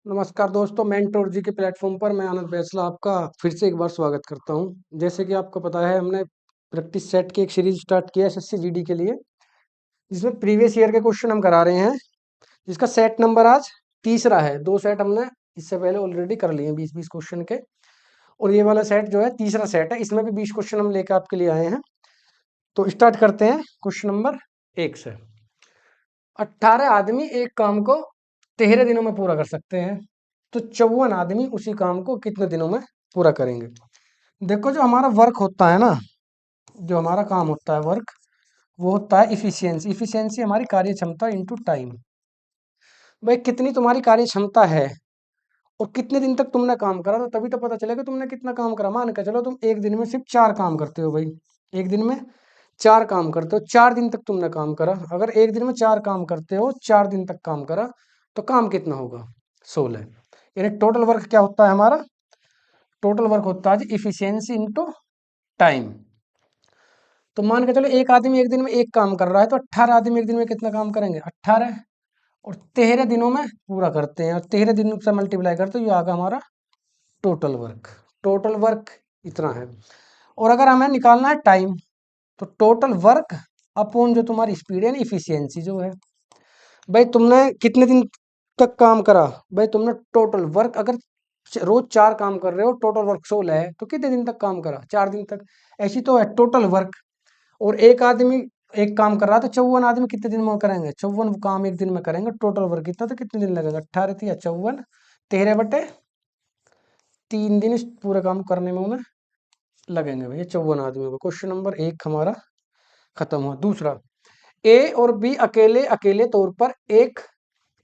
नमस्कार दोस्तों, मेंटोर जी के प्लेटफॉर्म पर मैं आनंद बैसला आपका फिर से एक बार स्वागत करता हूं। जैसे कि आपको पता है, हमने प्रैक्टिस सेट की एक सीरीज स्टार्ट किया है एसएससी जीडी के लिए, जिसमें प्रीवियस ईयर के क्वेश्चन हम करा रहे हैं, जिसका सेट नंबर आज तीसरा है। 2 सेट हमने इससे पहले ऑलरेडी कर लिए हैं 20-20 क्वेश्चन के, और ये वाला सेट जो है तीसरा सेट है। इसमें भी 20 क्वेश्चन हम लेकर आपके लिए आए हैं। तो स्टार्ट करते हैं क्वेश्चन नंबर 1 से। 18 आदमी एक काम को 13 दिनों में पूरा कर सकते हैं, तो 54 आदमी उसी काम को कितने दिनों में पूरा करेंगे। देखो, जो हमारा वर्क होता है ना, जो हमारा काम होता है वर्क, वो होता है इफिशियंसी। इफिशियंसी हमारी कार्य क्षमता इंटू टाइम। भाई, कितनी तुम्हारी कार्य क्षमता है और कितने दिन तक तुमने काम करा, तो तभी तो पता चलेगा तुमने कितना काम करा। मान के चलो तुम एक दिन में सिर्फ 4 काम करते हो। भाई, एक दिन में 4 काम करते हो, 4 दिन तक तुमने काम करा। अगर एक दिन में 4 काम करते हो, 4 दिन तक काम करा, तो काम कितना होगा? 16। यानी टोटल वर्क क्या होता है हमारा? टोटल वर्क होता है इफिशियंसी इंटू टाइम। तो मान के चलो एक आदमी एक दिन में एक काम कर रहा है, तो 18 आदमी एक दिन में कितना काम करेंगे? 18। और 13 दिनों में पूरा करते हैं, और 13 दिन से मल्टीप्लाई करते हैं, ये आगा हमारा टोटल वर्क। टोटल वर्क इतना है। और अगर हमें निकालना है टाइम, तो टोटल वर्क अपॉन जो तुम्हारी स्पीड है ना, इफिशियंसी जो है। भाई, तुमने कितने दिन तक काम करा? भाई, तुमने टोटल वर्क, अगर रोज 4 काम कर रहे हो, टोटल वर्क 16 है, तो कितने दिन तक काम करा? 4 दिन तक। ऐसी तो है टोटल वर्क। और एक आदमी एक काम कर रहा है, तो 54 आदमी कितने दिन में करेंगे? 54 काम एक दिन में करेंगे। टोटल वर्क कितना, तो कितने दिन लगेगा? 18 या 54, 13/3 दिन इस पूरे काम करने में उन्हें लगेंगे भैया 54 आदमियों को। क्वेश्चन नंबर 1 हमारा खत्म हुआ। दूसरा, ए और बी अकेले अकेले तौर पर एक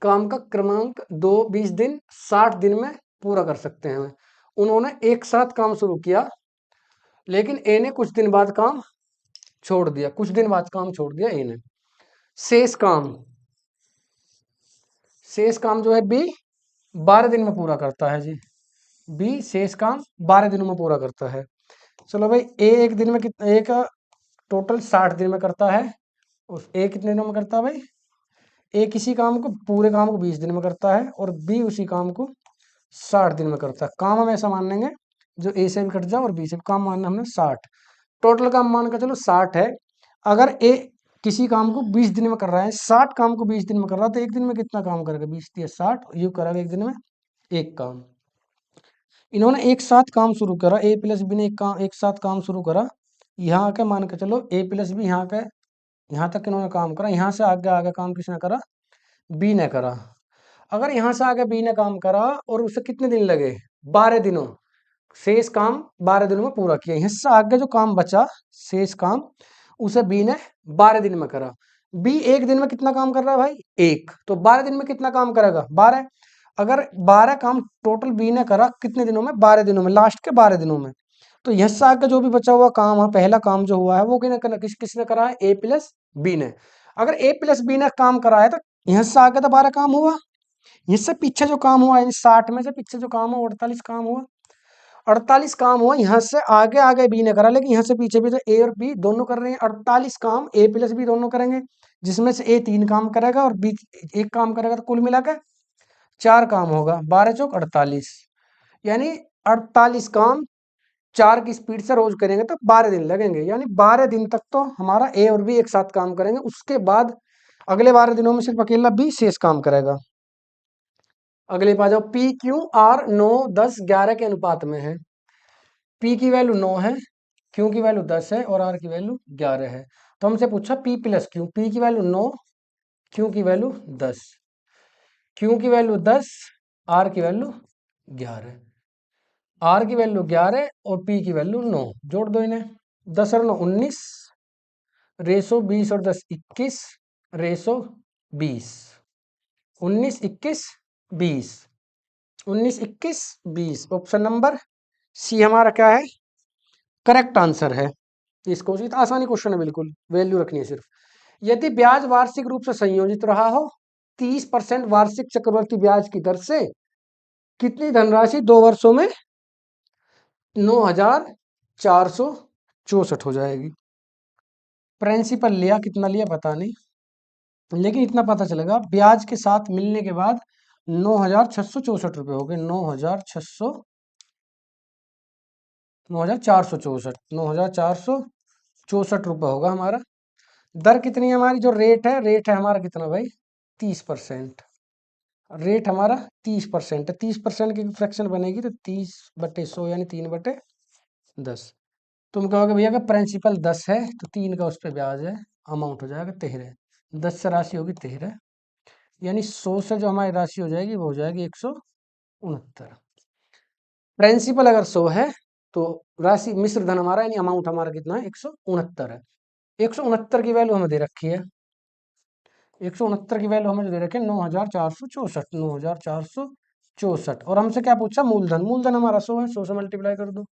काम का क्रमांक 20 दिन 60 दिन में पूरा कर सकते हैं। उन्होंने एक साथ काम शुरू किया, लेकिन ए ने कुछ दिन बाद काम छोड़ दिया। कुछ दिन बाद काम छोड़ दिया ए ने। शेष काम, शेष काम जो है बी 12 दिन में पूरा करता है जी। बी शेष काम 12 दिनों में पूरा करता है। चलो भाई, ए एक दिन में कितना, ए का टोटल 60 दिन में करता है। उस ए कितने दिनों में करता है भाई? ए किसी काम को, पूरे काम को 20 दिन में करता है, और बी उसी काम को 60 दिन में करता है। काम हम ऐसा मान लेंगे, जो ए से भी कट जाए और बी से भी। काम मानना हमने 60, टोटल काम मान का चलो 60 है। अगर ए किसी काम को 20 दिन में कर रहा है, 60 काम को 20 दिन में कर रहा है, तो एक दिन में कितना काम करेगा? 20 या 60, यू करेगा एक दिन में एक काम। इन्होंने एक साथ काम शुरू करा, ए प्लस बी ने एक साथ काम शुरू करा। यहाँ आके मान के चलो ए प्लस बी यहाँ के, यहाँ तक इन्होंने काम करा। यहाँ से आगे आगे काम किसने करा? बी ने करा। अगर यहाँ से आगे बी ने काम करा और उसे कितने दिन लगे? 12 दिनों। शेष काम 12 दिनों में पूरा किया। यहाँ से आगे जो काम बचा, शेष काम, उसे बी ने 12 दिन में करा। बी एक दिन में कितना काम कर रहा है भाई? एक। तो 12 दिन में कितना काम करेगा? 12। अगर 12 काम टोटल बी ने करा कितने दिनों में? 12 दिनों में, लास्ट के 12 दिनों में। तो यहाँ से आगे जो भी बचा हुआ काम है, पहला काम जो हुआ है, वो किसने करा है? ए प्लस बी ने। अगर ए प्लस बी ने काम करा है, तो यहाँ से आगे तो 12 काम हुआ। इससे पीछे जो काम हुआ, यानी 60 में से पीछे जो काम हुआ 48 काम हुआ। 48 काम हुआ। यहाँ से आगे आगे बी ने करा, लेकिन यहाँ से पीछे भी तो ए और बी दोनों कर रहे हैं। 48 काम ए प्लस बी दोनों करेंगे, जिसमें से ए 3 काम करेगा और बी 1 काम करेगा, तो कुल मिलाकर 4 काम होगा। 12 चौक 48, यानी 48 काम 4 की स्पीड से रोज करेंगे, तो 12 दिन लगेंगे। यानी 12 दिन तक तो हमारा ए और बी एक साथ काम करेंगे। उसके बाद अगले 12 दिनों में सिर्फ अकेला बी शेष काम करेगा। अगले पा जाओ। पी क्यू आर 9, 10, 11 के अनुपात में है। पी की वैल्यू 9 है, क्यू की वैल्यू 10 है, और आर की वैल्यू 11 है। तो हमसे पूछा पी प्लस क्यू। पी की वैल्यू 9, क्यू की वैल्यू 10। क्यू की वैल्यू 10, आर की वैल्यू 11। आर की वैल्यू 11 और पी की वैल्यू 9। जोड़ दो इन्हें। 10 और 9 19, रेसो 20 और 10 21, रेसो 20। 19 21 20, 19 21 20। ऑप्शन नंबर सी हमारा क्या है? करेक्ट आंसर है। इसको आसानी क्वेश्चन है, बिल्कुल वैल्यू रखनी है सिर्फ। यदि ब्याज वार्षिक रूप से संयोजित रहा हो 30% वार्षिक चक्रवृद्धि ब्याज की दर से, कितनी धनराशि 2 वर्षों में 9,464 हो जाएगी? प्रिंसिपल लिया, कितना लिया पता नहीं, लेकिन इतना पता चलेगा ब्याज के साथ मिलने के बाद 9,664 रुपये हो गए। 9,464, 9,464 रुपये होगा हमारा। दर कितनी है हमारी, जो रेट है हमारा कितना भाई, 30%। रेट हमारा 30% है। 30% की फ्रैक्शन बनेगी तो 30/100 यानी 3/10। तुम कहोगे भैया का प्रिंसिपल 10 है तो 3 का उस पर ब्याज है, अमाउंट हो जाएगा 13। 10 से राशि होगी 13, यानी 100 से जो हमारी राशि हो जाएगी वो हो जाएगी 169। प्रिंसिपल अगर 100 है तो राशि मिश्र धन हमारा यानी अमाउंट हमारा कितना है, 169 है। 169 की वैल्यू हमें दे रखी है। 169 की वैल्यू हमें जो दे रखी है 9,464, 9,464। और हमसे क्या पूछा, मूलधन। मूलधन हमारा 100 है, 100 से मल्टीप्लाई कर दो।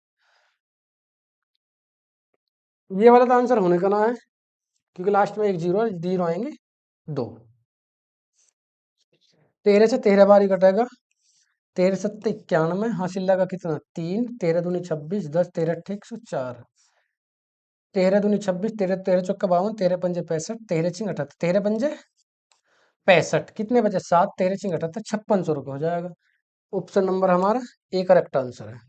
ये वाला तो आंसर होने का ना है, क्योंकि लास्ट में एक जीरो जीरो आएंगे, 2। 13 से 13 बार ही कटेगा। 13×7 = 91, हासिल लगा कितना, 3। 13×2 = 26, 10, 13 × 8 = 104। 13×2 = 26, 13 13 चौका 52, 13×5 = 65, 13×6 = 78, 13×5 = 65, कितने बचे, 7, 13×6 = 78, 5600 रुपये हो जाएगा। ऑप्शन नंबर हमारा ए करेक्ट आंसर है।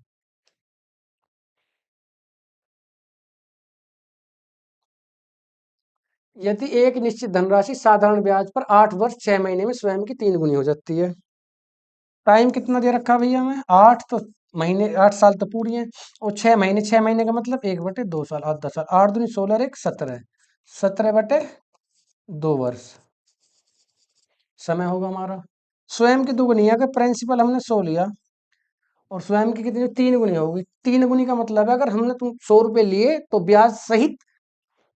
यदि एक निश्चित धनराशि साधारण ब्याज पर 8 वर्ष 6 महीने में स्वयं की 3 गुनी हो जाती है। टाइम कितना दे रखा है भैया हमें, 8 तो महीने, 8 साल तो पूरी है, और 6 महीने, 6 महीने का मतलब 1/2 साल, 8 10 साल, 8 दूनी 16, 1 17, 17/2 वर्ष समय होगा हमारा। स्वयं की 2 गुनी है, अगर प्रिंसिपल हमने 100 लिया और स्वयं की कितनी, 3 गुनी होगी। 3 गुनी का मतलब है अगर हमने तुम 100 रुपये लिए तो ब्याज सहित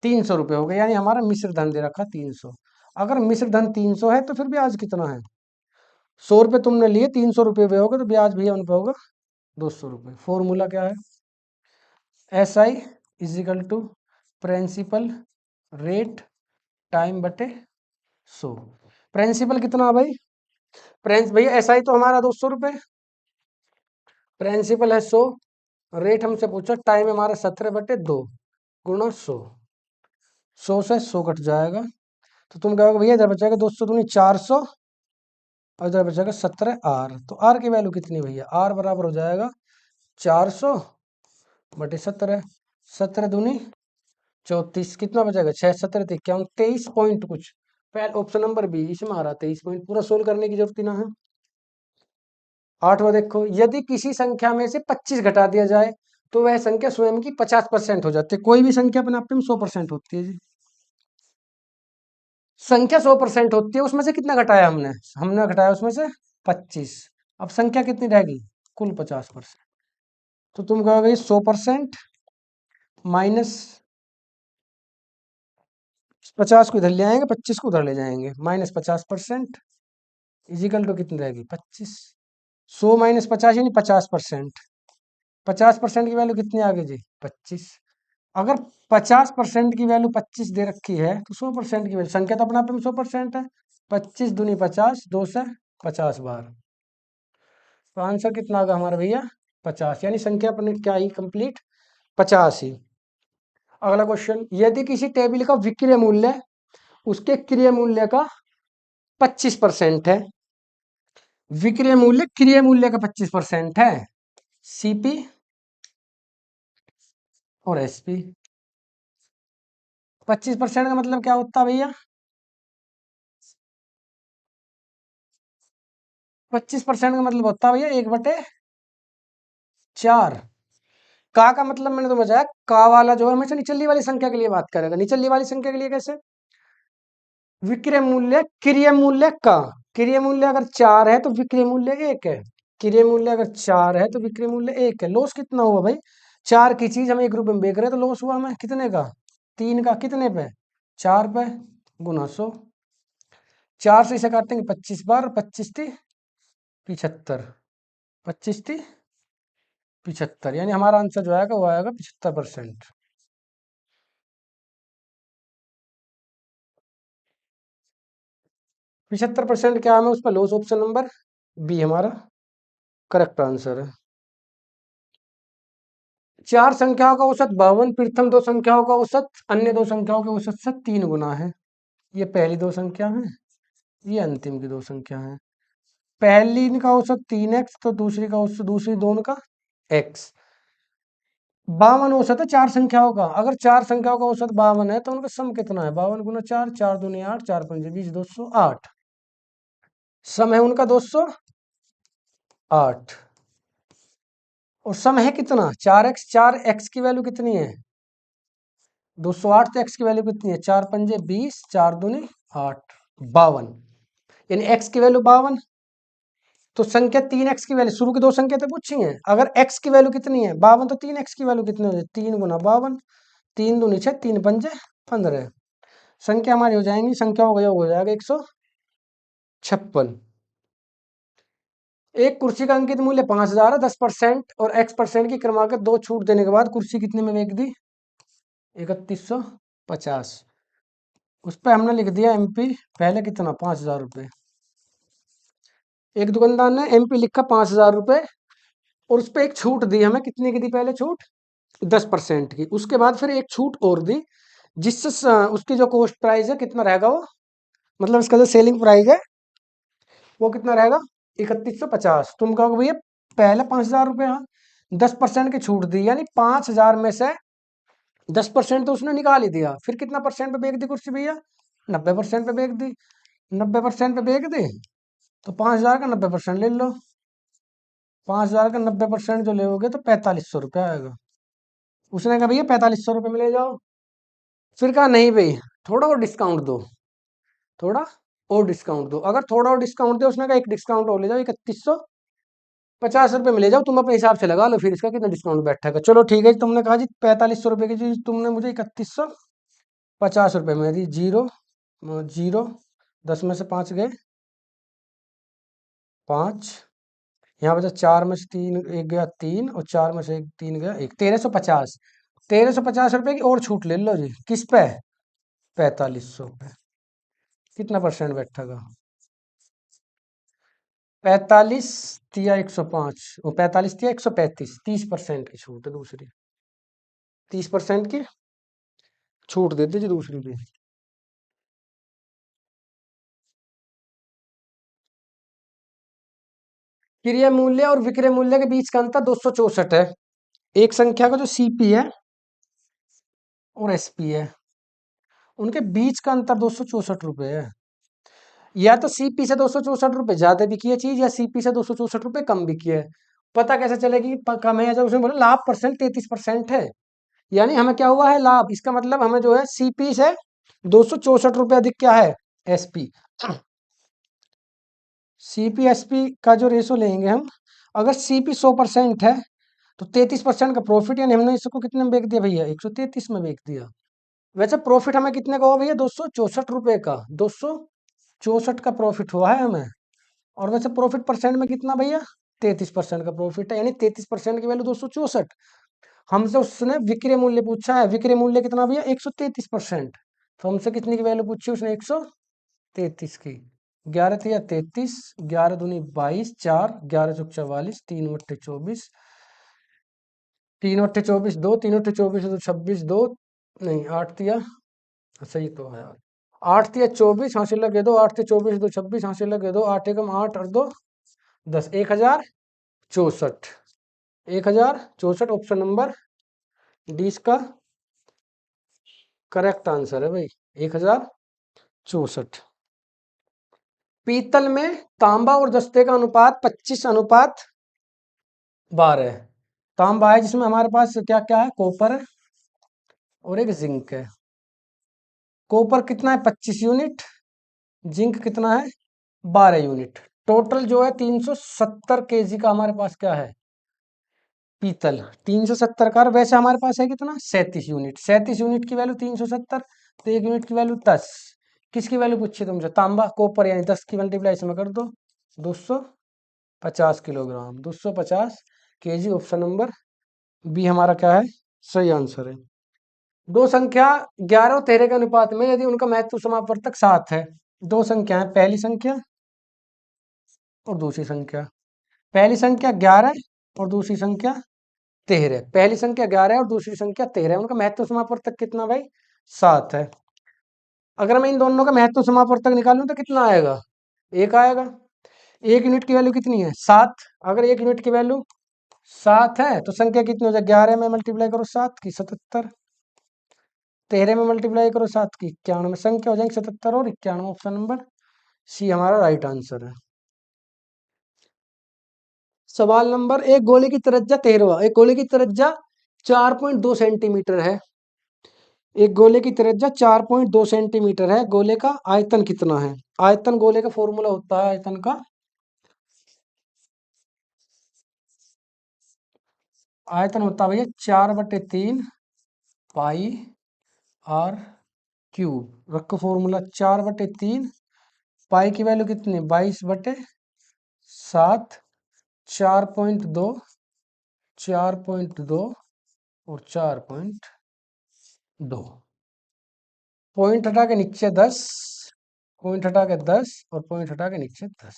300 रुपये हो गए, यानी हमारा मिश्र धन दे रखा 300। अगर मिश्र धन 300 है तो फिर ब्याज कितना है, 100 रुपये तुमने लिए, 300 रुपये हुए होगा तो ब्याज भैया उन पे होगा 200 रुपये। फॉर्मूला क्या है, SI = प्रिंसिपल रेट टाइम बटे 100। प्रिंसिपल कितना भाई, प्रिंस भैया SI तो हमारा 200 रुपये, प्रिंसिपल है 100, रेट हमसे पूछा, टाइम हमारा 17/2 गुणा 100। 100 से 100 कट जाएगा तो तुम कहोगे भैया इधर बचेगा 200 दूनी 400, और इधर बचेगा 17R। तो R की वैल्यू कितनी भैया, R बराबर हो जाएगा 400/17। 17 दूनी 34, कितना बचेगा, 6 17 51, 23 पॉइंट कुछ। पहले ऑप्शन नंबर बी, इसमें आ रहा 23 पॉइंट, पूरा सोल्व करने की जरूरत ही ना है। 8वां देखो, यदि किसी संख्या में से 25 घटा दिया जाए तो वह संख्या स्वयं की 50% हो जाती है। कोई भी संख्या अपने आप में 100% होती है जी। संख्या 100% होती है, उसमें से कितना घटाया हमने, हमने घटाया उसमें से 25। अब संख्या कितनी रहेगी, कुल 50%। तो तुम कहोगे 100% माइनस 50 को इधर ले आएंगे, 25 को उधर ले जाएंगे, -50% इजिकल टू कितनी रहेगी, 25। 100 - 50 यानी 50%। 50% की वैल्यू कितनी आ गई जी, 25। अगर 50% की वैल्यू 25 दे रखी है तो 100% की वैल्यू, संख्या तो अपने आप में 100% है। 25 दूनी 50, 2 से 50 बार, तो आंसर कितना होगा हमारा भैया, 50, यानी संख्या अपने क्या ही कंप्लीट, 50 ही। अगला क्वेश्चन, यदि किसी टेबल का विक्रय मूल्य उसके क्रय मूल्य का 25% है, विक्रय मूल्य क्रय मूल्य का 25% है, सीपी और एसपी। 25% का मतलब क्या होता है भैया, 25% का मतलब होता है भैया 1/4। का मतलब मैंने तो बताया, का वाला जो है हमेशा निचली वाली संख्या के लिए बात करेगा। निचली वाली संख्या के लिए कैसे, विक्रय मूल्य क्रय मूल्य का, क्रय मूल्य अगर 4 है तो विक्रय मूल्य 1 है, क्रय मूल्य अगर 4 है तो विक्रय मूल्य 1 है। लॉस कितना हुआ भाई, 4 की चीज हम 1 रुपए में बेच रहे हैं तो लॉस हुआ हमें कितने का, 3 का, कितने पे, 4 पे, गुना 100। 4 से इसे काटेंगे 25 बार, 25 थी 75, 25 थी 75, यानी हमारा आंसर जो आएगा वो आएगा 75%। 75% क्या हमें उस पर लॉस, ऑप्शन नंबर बी हमारा करेक्ट आंसर है। 4 संख्याओं का औसत 52, प्रथम 2 संख्याओं का औसत अन्य 2 संख्याओं के औसत से 3 गुना है। ये पहली 2 संख्या है, ये अंतिम की 2 संख्या है। पहली का औसत 3x, तो दूसरी का औसत, दूसरी दोनों का x। 52 औसत है चार संख्याओं का। अगर चार संख्याओं का औसत 52 है तो उनका सम कितना है? 52 गुना 4, 4 दूनी 8, 4 पंजे 20, 208। सम है उनका 208। और सम है कितना? 4x। 4x की वैल्यू कितनी है? 208। तो x की वैल्यू कितनी है? 4 पंजे 20, 4 दूनी 8, 52। यानी x की वैल्यू 52। तो संख्या 3x की वैल्यू, शुरू की दो संख्या तो पूछी हैं। अगर x की वैल्यू कितनी है? 52, तो 3x की वैल्यू कितनी हो जाए? 3 गुना 52, 3 दूनी 6, 3 पंजे 15। संख्या हमारी हो जाएंगी, संख्याओं का योग हो जाएगा 156। एक कुर्सी का अंकित मूल्य 5000 है। 10% और x% की क्रमागत दो छूट देने के बाद कुर्सी कितने में बेच दी? 3150। उस पर हमने लिख दिया एमपी। पहले कितना? 5000 रुपये। एक दुकानदार ने एमपी लिखा 5000 रुपये, और उस पर एक छूट दी हमें। कितने की दी पहले छूट? 10% की। उसके बाद फिर एक छूट और दी, जिससे उसकी जो कॉस्ट प्राइस है कितना रहेगा वो, मतलब इसका जो सेलिंग प्राइस है वो कितना रहेगा? 3150। तुम कहोगे भैया पहले 5000 रुपये, हाँ 10% की छूट दी, यानी 5000 में से 10% तो उसने निकाल ही दिया। फिर कितना परसेंट पे बेच दी कुर्सी भैया? 90% पे बेच दी। 90% पे बेच दी तो 5000 का 90% ले लो। 5000 का 90% जो लोगे तो 4500 रुपया आएगा। उसने कहा भैया 4500 रुपये में ले जाओ। फिर कहा नहीं भाई, थोड़ा और डिस्काउंट दो, थोड़ा और डिस्काउंट दो। अगर थोड़ा और डिस्काउंट दे, उसने कहा एक डिस्काउंट और ले जाओ, 3150 रुपये में ले जाओ। तुम अपने हिसाब से लगा लो फिर इसका कितना डिस्काउंट बैठेगा। चलो ठीक है, तुमने कहा जी 4500 रुपये की चीज तुमने मुझे 3150 रुपये में दी। जीरो जीरो, 10 में से 5 गए 5, यहाँ बचा 4 में से 3 एक गया 3, और 4 में से एक 3 गया 1, 1350। 1350 रुपये की और छूट ले लो जी। किस पे? 4500 पे। कितना परसेंट बैठेगा? 45 तिया 105, और 45 तिया 135। 30% की छूट है दूसरी। 30% की छूट दे दीजिए दूसरी पे। क्रिय मूल्य और विक्रय मूल्य के बीच का अंतर 264 है। एक संख्या का जो सीपी है और एसपी है, उनके बीच का अंतर 264 रुपये है। या तो सीपी से 264 रुपये ज्यादा बिकी है चीज, या सीपी से 264 रुपये कम बिकी है। पता कैसे चलेगी कम है? या जब उसने बोला लाभ परसेंट 33% है, यानी हमें क्या हुआ है? लाभ। इसका मतलब हमें जो है सीपी से 264 रुपये अधिक क्या है? एसपी। सीपी एसपी का जो रेशो लेंगे हम, अगर सीपी 100% है तो 33% का प्रॉफिट, यानी हमने इसको कितने में बेच दिया भैया? 133 में बेच दिया। वैसे प्रॉफिट हमें कितने का हुआ भैया? 264 रुपये का। 264 का प्रॉफिट हुआ है हमें। और वैसे प्रॉफिट परसेंट में कितना भैया? 33% का प्रॉफिट है, यानी 33% की वैल्यू 264। हमसे उसने विक्रय मूल्य पूछा है। विक्रय मूल्य कितना भैया? 133%। तो हमसे कितनी की वैल्यू पूछी उसने? 133 की। 11 तिया 33, 11 दूनी 22, 4, 11 चौक 44, 3 बट्टे 24, 3 बट्टे 24 2, 3 बट्टे 24 तो 26, 2 नहीं 8 तिया, सही तो है यार। 8 तिया 24 हासिल लगे दो, 8 तिया 24 2 26 हासिल लगे दो, 8 एकम 8 और 2 10, 1064। 1064 ऑप्शन नंबर डी इसका करेक्ट आंसर है भाई। 1064। पीतल में तांबा और जस्ते का अनुपात 25:12 है। तांबा है जिसमें हमारे पास क्या क्या है? कॉपर है और एक जिंक है। कॉपर कितना है? 25 यूनिट। जिंक कितना है? 12 यूनिट। टोटल जो है 370 केजी का हमारे पास क्या है? पीतल। 370 का। वैसे हमारे पास है कितना? 37 यूनिट। 37 यूनिट की वैल्यू 370, तो 1 यूनिट की वैल्यू 10। किसकी वैल्यू पूछी तुमसे? तांबा कॉपर, यानी 10 की मल्टीप्लाई इसमें कर दो, 250 kilogram. 250 KG. Option number B हमारा क्या है? सही आंसर है। दो संख्या 11 और 13 के अनुपात में यदि उनका महत्व समापवर्तक 7 है। दो संख्या है, पहली संख्या और दूसरी संख्या। पहली संख्या 11 और दूसरी संख्या 13। पहली संख्या 11 है और दूसरी संख्या 13 है। उनका महत्व समापवर्तक कितना भाई? 7 है। अगर मैं इन दोनों का महत्व समापवर्तक निकालूं तो कितना आएगा? 1 आएगा। एक यूनिट की वैल्यू कितनी है 7। अगर एक यूनिट की वैल्यू 7 है तो संख्या कितनी हो जाए 11 में मल्टीप्लाई करो 7 की 77, 13 में मल्टीप्लाई करो 7 की 91, संख्या हो जाएगी 77 और 91। ऑप्शन नंबर सी हमारा राइट आंसर है। सवाल नंबर, एक गोले की त्रिज्या 13, एक गोले की त्रिज्या 4.2 सेंटीमीटर है। एक गोले की त्रिज्या 4.2 सेंटीमीटर है। गोले का आयतन कितना है? आयतन गोले का फॉर्मूला होता है आयतन का, आयतन होता है भैया 4/3 पाई आर क्यूब। रखो फॉर्मूला 4/3, पाई की वैल्यू कितनी 22/7, 4.2, 4.2 और 4.2, पॉइंट हटा के नीचे 10, पॉइंट हटा के 10 और पॉइंट हटा के नीचे 10,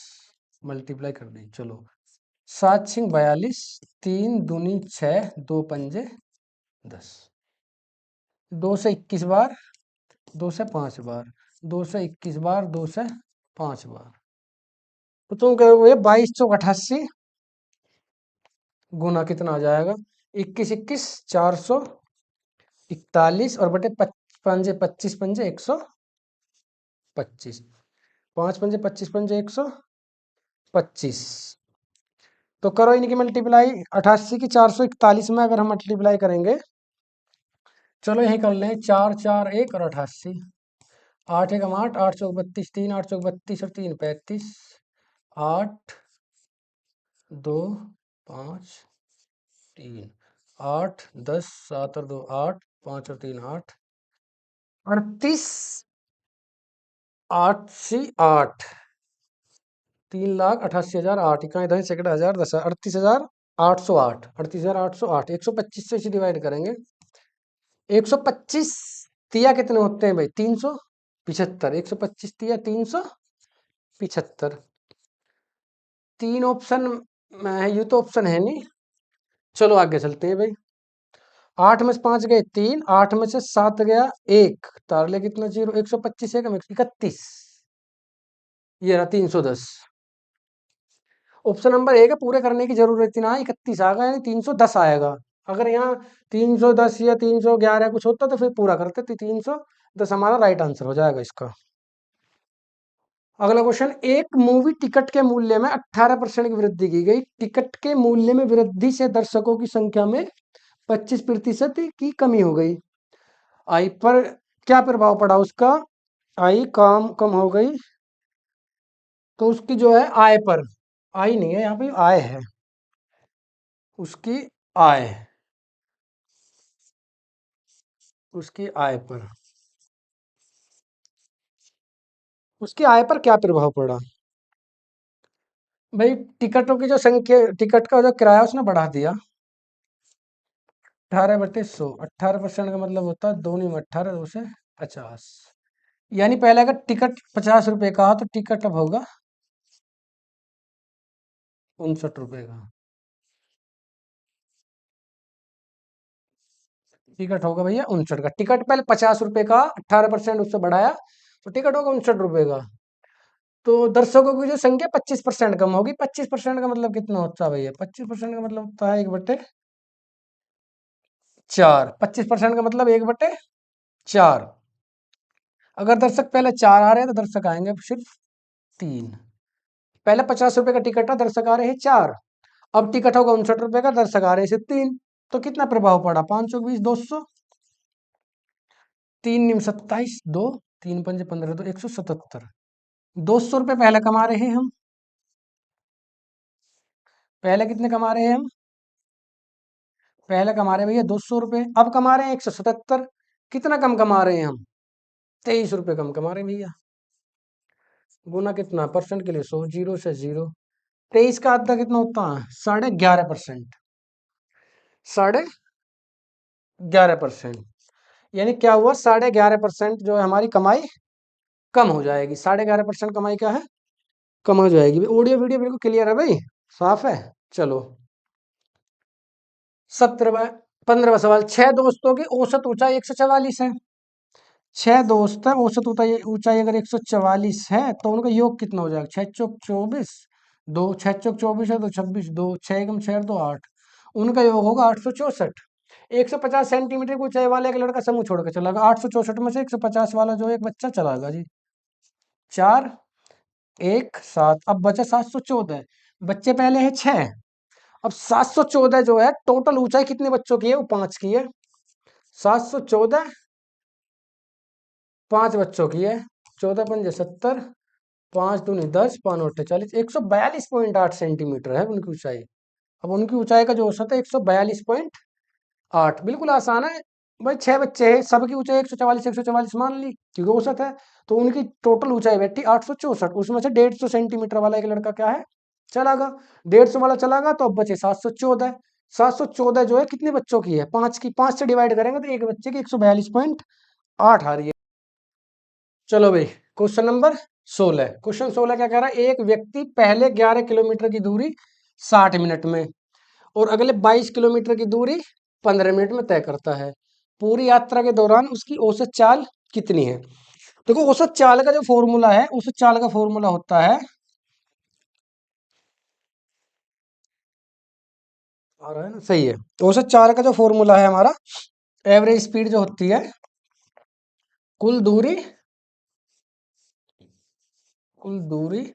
मल्टीप्लाई कर दी। चलो 7×42, 3×2 = 6, 2×5 = 10, 2 से 21 बार, 2 से 5 बार, 2 से 21 बार, 2 से 5 बार, तो तुम कहोगे 2288 गुना कितना आ जाएगा 21 21 441 और बटे 5 25 5 125, 5 5 25 5 125। तो करो इनकी मल्टीप्लाई, 88 की 441 में अगर हम मल्टीप्लाई करेंगे, चलो यही कर लें 4 4 1 और 88, 8 1 8, 8 चौक 32, 3 8 चौक 32 और 3 35, 8 2 5 3, 8 10 7 और 2 8, 5 और 3 8, 38, 8 से 8, 3,88,000 8, इकाई दस सेकंड हजार 10, 38,808, 38,808, 125 से इसे डिवाइड करेंगे। 125 तिया कितने होते हैं भाई 375, 125 तिया 375। तीन ऑप्शन में है, ये तो ऑप्शन है नहीं। चलो आगे चलते हैं भाई। 8 में से 5 गए 3, 8 में से 7 गया 1, तारले कितना 0, 125 है 31, ये रहा 310। ऑप्शन नंबर 1 है, पूरे करने की जरूरत ही ना, 31 आ गया यानी 310 आएगा। अगर यहाँ 310 या 311 कुछ होता तो फिर पूरा करते, तो 310 हमारा राइट आंसर हो जाएगा इसका। अगला क्वेश्चन, एक मूवी टिकट के मूल्य में 18% की वृद्धि की गई। टिकट के मूल्य में वृद्धि से दर्शकों की संख्या में 25% की कमी हो गई। आई पर क्या प्रभाव पड़ा उसका? आई कम कम हो गई तो उसकी जो है आय पर, आई नहीं है यहाँ पे, आय है उसकी, आय, उसकी आय पर, उसकी आय पर क्या प्रभाव पड़ा भाई? टिकटों की जो संख्या, टिकट का जो किराया उसने बढ़ा दिया 18/100, 18% का मतलब होता है दो नहीं 18, 2 से 50, यानी पहले अगर टिकट 50 रुपए का हो तो टिकट अब होगा 59 रुपए का। टिकट होगा भैया 59 का। टिकट पहले 50 रुपए का, 18% उससे बढ़ाया तो टिकट होगा 59 रुपए का। तो दर्शकों की जो संख्या 25% कम होगी। 25% का मतलब कितना होता है भैया? 25% का मतलब होता है 1/4। 25% का मतलब 1/4। अगर दर्शक पहले 4 आ रहे हैं तो दर्शक आएंगे सिर्फ 3। पहले 50 रुपए का टिकट था, दर्शक आ रहे हैं 4, अब टिकट होगा 59 रुपए का, दर्शक आ रहे हैं सिर्फ 3। तो कितना प्रभाव पड़ा? 520, 200, 3 निम 27, 2 3 पंजे 15, 2 177। 200 रुपये पहले कमा रहे हैं हम। पहले कितने कमा रहे हैं हम? पहले कमा रहे हैं भैया 200 रुपये, अब कमा रहे हैं 177। कितना कम कमा रहे हैं हम? 23 रुपये कम कमा रहे हैं भैया। गुना कितना परसेंट के लिए 100, 0 से 0, 23 का आधा कितना होता है? 11.5%, 11.5%। यानी क्या हुआ? 11.5% जो है हमारी कमाई कम हो जाएगी। 11.5% कमाई क्या है? कम हो जाएगी। ऑडियो वीडियो बिल्कुल क्लियर है भाई, साफ है। चलो 17वां 15वां सवाल, 6 दोस्तों की औसत ऊंचाई 144 है। 6 दोस्त है, औसत ऊंचाई ऊंचाई अगर 144 है तो उनका योग कितना हो जाएगा? 6 चौक 24, दो, छह चौक 24 है तो 26, दो छह एकम छह तो 8, उनका योग होगा 864। 150 सेंटीमीटर की ऊंचाई वाला एक लड़का समूह छोड़ के चला गया, 864 में से 150 वाला जो एक बच्चा चला गया जी। 4 1 7, अब बचा 714। बच्चे पहले है 6, अब 714 जो है टोटल ऊंचाई कितने बच्चों की है, वो 5 की है। 714 5 बच्चों की है। 14 पंजे 70, 5 दूनी 10, 5 अट्ठे 40, 142.8 सेंटीमीटर है उनकी ऊंचाई। अब उनकी ऊंचाई का जो औसत है 142.8, बिल्कुल आसान है भाई। 6 बच्चे हैं, सबकी ऊंचाई 144 मान ली क्योंकि औसत है। तो उनकी टोटल ऊंचाई बैठी 864, उसमें से 150 सेंटीमीटर वाला एक लड़का क्या है, चला गया। 150 वाला चला गया तो अब बचे 714। 714 जो है कितने बच्चों की है, 5 की, 5 से डिवाइड करेंगे तो एक बच्चे की 142.8 आ रही है। चलो भाई, क्वेश्चन नंबर 16। क्वेश्चन 16 क्या कह रहा है, एक व्यक्ति पहले 11 किलोमीटर की दूरी 60 मिनट में और अगले 22 किलोमीटर की दूरी 15 मिनट में तय करता है। पूरी यात्रा के दौरान उसकी औसत चाल कितनी है। देखो औसत चाल का जो फॉर्मूला है, औसत चाल का फॉर्मूला होता है, आ रहा है ना, सही है। औसत चाल का जो फॉर्मूला है हमारा, एवरेज स्पीड जो होती है, कुल दूरी, कुल दूरी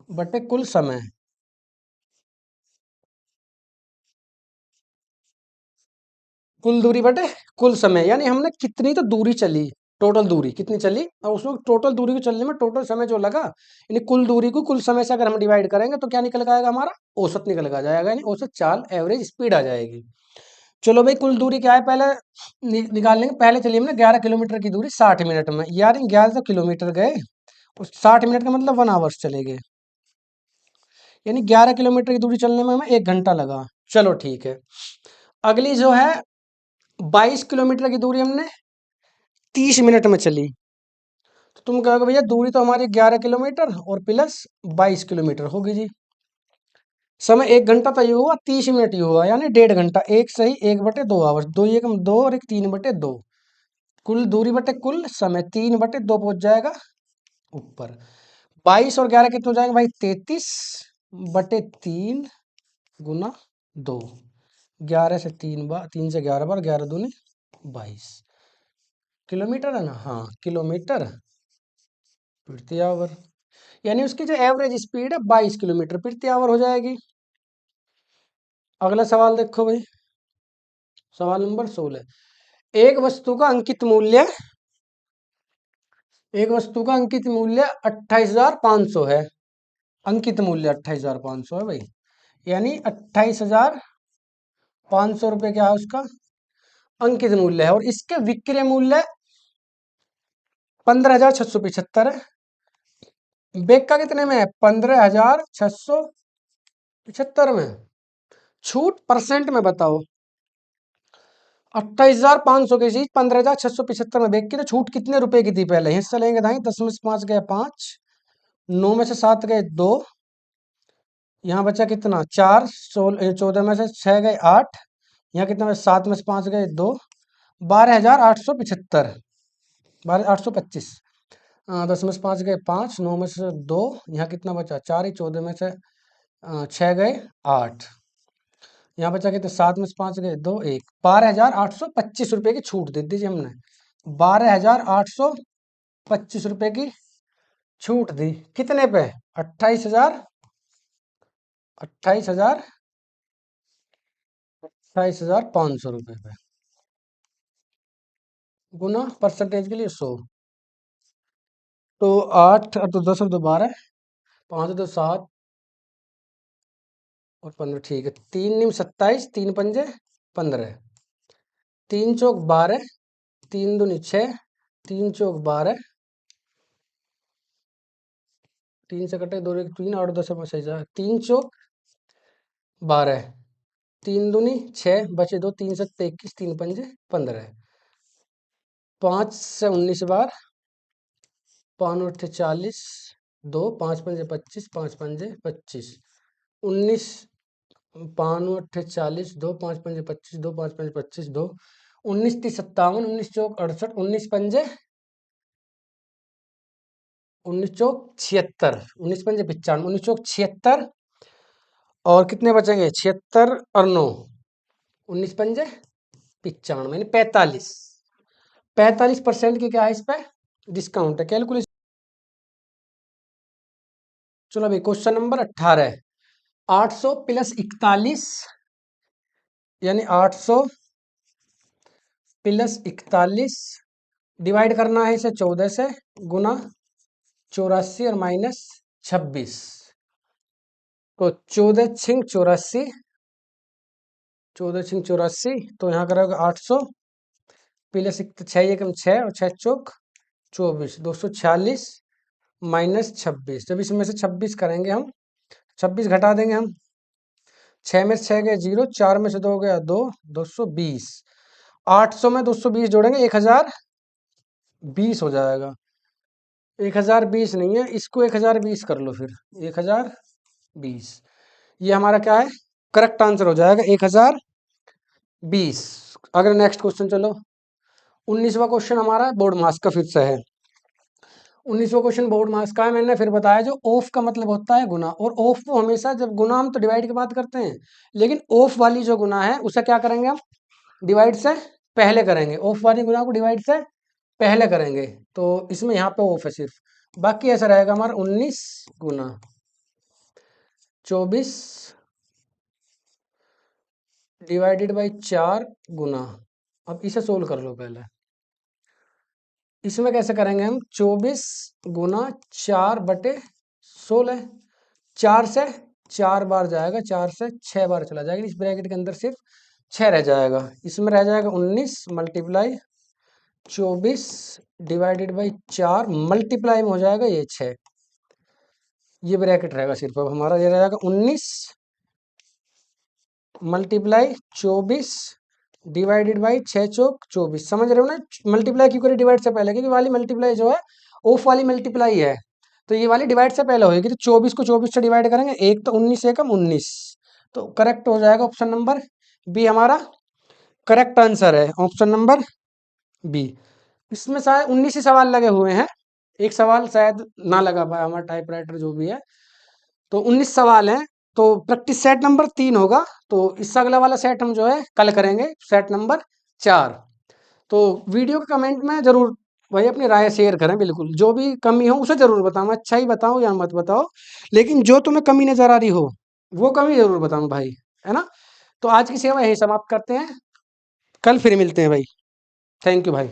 बटे कुल समय, कुल दूरी बटे कुल समय, यानी हमने कितनी तो दूरी चली, टोटल दूरी कितनी चली और उसमें टोटल दूरी को चलने में टोटल समय जो लगा, यानी कुल दूरी को कुल समय से अगर हम डिवाइड करेंगे तो क्या निकल के आएगा, हमारा औसत निकल के आ जाएगा, यानी औसत चाल एवरेज स्पीड आ जाएगी। चलो भाई, कुल दूरी क्या है पहले निकाल लेंगे। पहले चलिए हमने 11 किलोमीटर की दूरी 60 मिनट में, यार 11 किलोमीटर गए, उस 60 मिनट का मतलब 1 आवर्स चले गए, यानी 11 किलोमीटर की दूरी चलने में हमें 1 घंटा लगा। चलो ठीक है। अगली जो है 22 किलोमीटर की दूरी हमने 30 मिनट में चली, तो तुम कहोगे भैया दूरी तो हमारी 11 किलोमीटर और प्लस 22 किलोमीटर होगी जी। समय 1 घंटा तो ये हुआ, 30 मिनट ये हुआ, यानी 1.5 घंटा। एक सही 1/2 आवर्स, दो एक 2 और एक 3/2, कुल दूरी बटे कुल समय 3/2 पहुंच जाएगा ऊपर। 22 और 11 कितने हो जाएंगे भाई, 33/3 गुना 2। 11 से 3 बार, 3 से 11 बार, 11 दूनी 22 किलोमीटर है ना, हाँ किलोमीटर प्रति आवर, यानी उसकी जो एवरेज स्पीड है 22 किलोमीटर प्रति आवर हो जाएगी। अगला सवाल देखो भाई, सवाल नंबर 16। एक वस्तु का अंकित मूल्य 28,500 है। अंकित मूल्य 28,500 है भाई, यानी 28,500 रुपये क्या है उसका अंकित मूल्य है, और इसके विक्रय मूल्य 15,675 है। बेका कितने में है, 15,675 में। छूट परसेंट में बताओ, 28,500 की चीज 15,675 में बेच की, तो छूट कितने रुपए की थी, पहले हिस्सा लेंगे दाई, 10 में से 5 गए 5, 9 में से 7 गए 2, यहाँ बचा कितना 4, 14 में से 6 गए 8, यहाँ कितना में 7 में से 5 गए 2, 12,875, 12,825। 10 में से 5 गए 5, 9 में से 2, यहाँ कितना बचा 4 ही, 14 में से 6 गए 8, यहाँ बचा कितने 7 में से 5 गए 2 1, 12,825 रुपये की छूट दे दीजिए हमने। 12,825 रुपये की छूट दी, कितने पे, 28,000, 28,000, 28,500 रुपये पे, गुना परसेंटेज के लिए 100। तो 8 और तो 10 और 2 12, 5 और 2 7 और 15, ठीक है। 3 निम 27, 3 पंजे 15, 3 चौक 12, 3 दूनी 6, 3 चौक 12, 3 से कटे 2 एक 3, 8 10 में सही जा, 3 चौक 12, 3 दूनी 6, बचे 2, 3 7 21, 3 पंजे 15, 5 से 19 बार, 5 अट्ठे 40, 2 5 पंजे 25, 5 पंजे 25, 19, 5 अट्ठे 40, 2 5 पंजे 25, 2 5 पंजे 25, 2 19 30 57, 19 चौक 68, 19 पंजे 19 चौक 76, 19 पंजे 95, 19 चौक 76, और कितने बचेंगे, 76 और 9, 19 पंजे 95, यानी 45% की क्या है इस पे डिस्काउंट है। कैलकुलेशन, चलो भाई क्वेश्चन नंबर 18, 800 प्लस 41, यानी 800 प्लस 41 डिवाइड करना है इसे 14 से, गुना 84 और माइनस 26, तो 14 छिंग 84, 14 छिंग 84, तो यहाँ करोगे 800 प्लस 6 एकम 6 और 6 चौक 24, 246 माइनस 26। जब इसमें से 26 करेंगे हम, 26 घटा देंगे हम, 6 में से 6 गए 0, 4 में से 2 गया 2, 220, 800 में 220 जोड़ेंगे 1020 हो जाएगा। 1020 नहीं है, इसको 1020 कर लो फिर, 1020 ये हमारा क्या है, करेक्ट आंसर हो जाएगा 1020। अगर नेक्स्ट क्वेश्चन चलो, 19वां क्वेश्चन हमारा बोर्ड मास का फिर से है। 19वां क्वेश्चन बोर्ड मास का है, मैंने फिर बताया जो ऑफ का मतलब होता है गुना, और ऑफ को हमेशा जब गुना हम तो डिवाइड की बात करते हैं, लेकिन ऑफ वाली जो गुना है उसे क्या करेंगे हम, डिवाइड से पहले करेंगे, ऑफ वाली गुना को डिवाइड से पहले करेंगे, तो इसमें यहाँ पे ऑफ है सिर्फ, बाकी ऐसा रहेगा हमारा 19 गुना 24 डिवाइडेड बाई 4 गुना, अब इसे सोल्व कर लो पहले। इसमें कैसे करेंगे हम, 24 गुना 4/16, 4 से 4 बार जाएगा, 4 से 6 बार चला जाएगा, इस ब्रैकेट के अंदर सिर्फ 6 रह जाएगा, इसमें रह जाएगा 19 मल्टीप्लाई 24 डिवाइडेड बाई 4 मल्टीप्लाई में हो जाएगा ये 6, ये ब्रैकेट रहेगा सिर्फ। अब हमारा ये रहेगा 19 मल्टीप्लाई 24 डिवाइडेड बाई 6 चौक 24, समझ रहे हो ना, मल्टीप्लाई क्यों करें डिवाइड से पहले, क्योंकि वाली मल्टीप्लाई जो है ऑफ वाली मल्टीप्लाई है, तो ये वाली डिवाइड से पहले होगी, तो 24 को 24 से डिवाइड करेंगे, एक तो 19 एकम 19, तो करेक्ट हो जाएगा ऑप्शन नंबर बी हमारा करेक्ट आंसर है, ऑप्शन नंबर बी। इसमें शायद 19 ही सवाल लगे हुए हैं, एक सवाल शायद ना लगा पाया हमारा टाइपराइटर जो भी है, तो 19 सवाल हैं, तो प्रैक्टिस सेट नंबर 3 होगा, तो इससे अगला वाला सेट हम जो है कल करेंगे, सेट नंबर 4। तो वीडियो के कमेंट में जरूर भाई अपनी राय शेयर करें, बिल्कुल जो भी कमी हो उसे जरूर बताओ, अच्छा ही बताओ या मत बताओ, लेकिन जो तुम्हें कमी नजर आ रही हो वो कमी जरूर बताओ भाई, है ना। तो आज की सेवा यही समाप्त करते हैं, कल फिर मिलते हैं भाई, थैंक यू भाई।